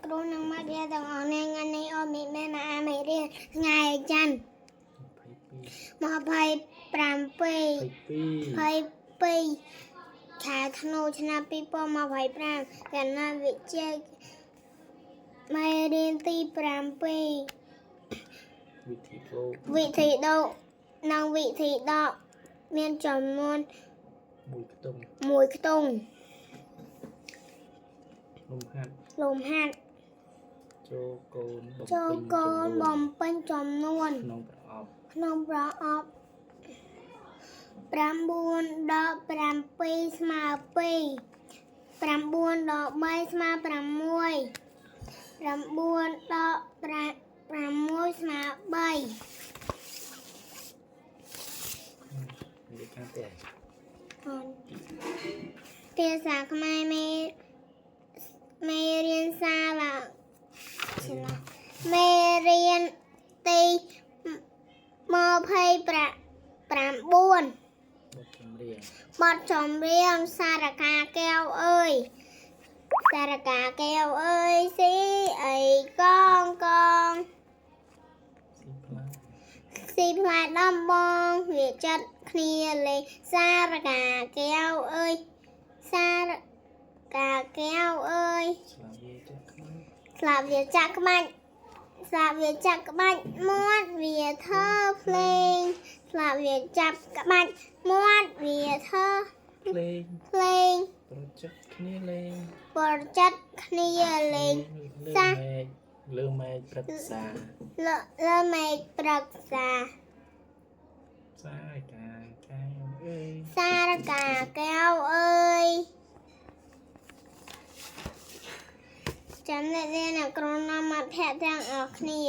គ្រូនឹងមករៀនទាំងអស់នេះថ្ងៃនេះអូមីមេម៉ាអាមេរៀនថ្ងៃច័ន្ទ22ខែធ្នូឆ្នាំ2025គណៈវិទ្យាមេរៀនទី7វិធីដូកនិងវិធីដកមានចំនួន1ខ្ទង់លំហាត់ចូលកូនបំពេញចំនួនក្នុងប្រអប់9ដក7ស្មើ2 9ដក3ស្មើ6 9ដក6ស្មើ3ភាសាខ្មែរមេរៀនសាឡាមេរៀនទី29បទចម្រៀងសារកាកែវអើយសារកាកែវអើយស៊ីអីកងស៊ីផ្លែដំបងវាចិត្តគ្នាលេសារកាកែវអើយសារកាកែវអើយស្លាបវាចាក់ក្បាច់មាត់វាធ្វើភ្លេងស្លាបវាចាប់ក្បាច់មាត់វាធ្វើភ្លេងប្រចិត្តគ្នាលេងសាលើមេឃព្រឹក្សាសារកាកែវអើយចាំអ្នកគ្រូនាំមិត្តភក្តិទាំងអស់គ្នា